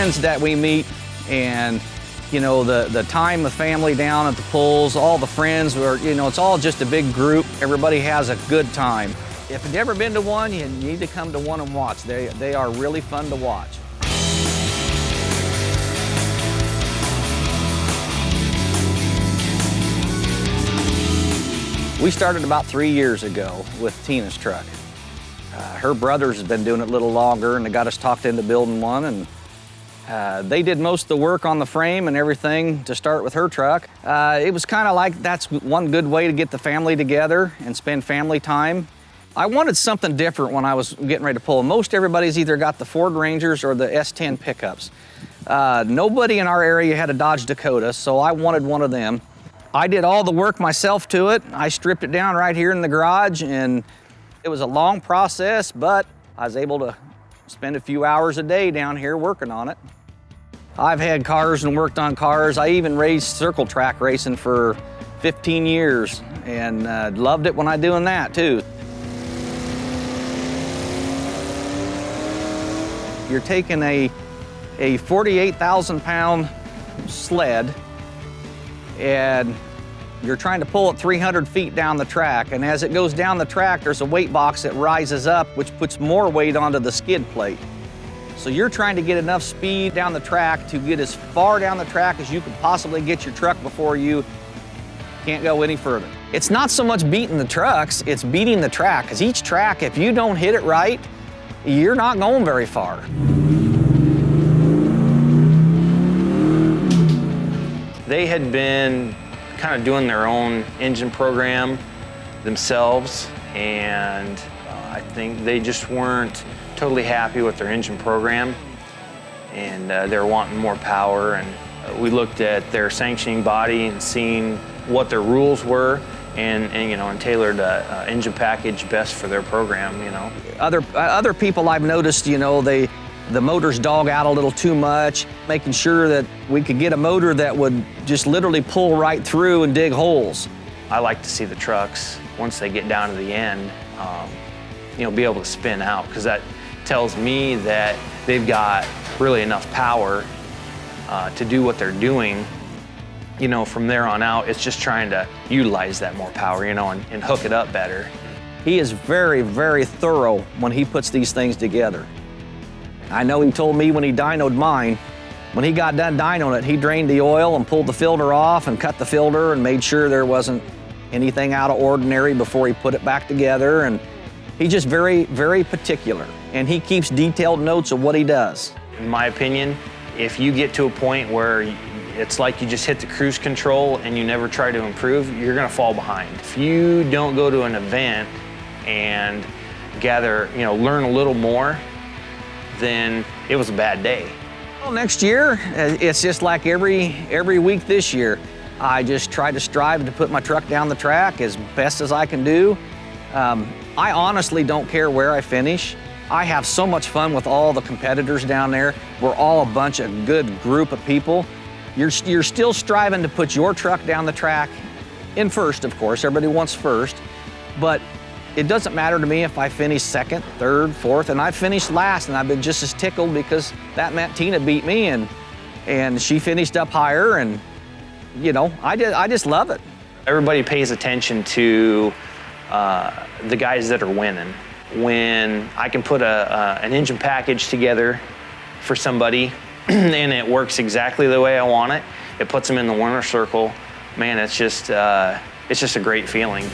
friends that we meet, and you know, the time the family down at the pools, all the friends, you know, it's all just a big group. Everybody has a good time. If you've never been to one, you need to come to one and watch. They are really fun to watch. We started about 3 years ago with Tina's truck. Her brothers have been doing it a little longer, and they got us talked into building one, and they did most of the work on the frame and everything to start with her truck. It was kind of like that's one good way to get the family together and spend family time. I wanted something different when I was getting ready to pull. Most everybody's either got the Ford Rangers or the S10 pickups. Nobody in our area had a Dodge Dakota, so I wanted one of them. I did all the work myself to it. I stripped it down right here in the garage, and it was a long process, but I was able to spend a few hours a day down here working on it. I've had cars and worked on cars. I even raced circle track racing for 15 years and loved it when I doing that too. You're taking a 48,000 pound sled and you're trying to pull it 300 feet down the track, and as it goes down the track, there's a weight box that rises up, which puts more weight onto the skid plate. So you're trying to get enough speed down the track to get as far down the track as you could possibly get your truck before you can't go any further. It's not so much beating the trucks, it's beating the track, because each track, if you don't hit it right, you're not going very far. They had been kind of doing their own engine program themselves, and I think they just weren't totally happy with their engine program, and they were wanting more power. And we looked at their sanctioning body and seeing what their rules were, and you know, and tailored an engine package best for their program. You know, other people I've noticed, you know, the motors dog out a little too much, making sure that we could get a motor that would just literally pull right through and dig holes. I like to see the trucks, once they get down to the end, you know, be able to spin out, because that tells me that they've got really enough power to do what they're doing. You know, from there on out, it's just trying to utilize that more power, you know, and hook it up better. He is very, very thorough when he puts these things together. I know he told me when he dynoed mine, when he got done dynoing it, he drained the oil and pulled the filter off and cut the filter and made sure there wasn't anything out of ordinary before he put it back together. And he's just very, very particular. And he keeps detailed notes of what he does. In my opinion, if you get to a point where it's like you just hit the cruise control and you never try to improve, you're gonna fall behind. If you don't go to an event and gather, you know, learn a little more, then it was a bad day. Well, next year, it's just like every week this year. I just try to strive to put my truck down the track as best as I can do. I honestly don't care where I finish. I have so much fun with all the competitors down there. We're all a bunch of good group of people. You're still striving to put your truck down the track in first, of course. Everybody wants first, but it doesn't matter to me if I finish second, third, fourth, and I finished last, and I've been just as tickled because that meant Tina beat me, and she finished up higher, and you know, I just love it. Everybody pays attention to the guys that are winning. When I can put an engine package together for somebody and it works exactly the way I want it, it puts them in the winner's circle, man, it's just a great feeling.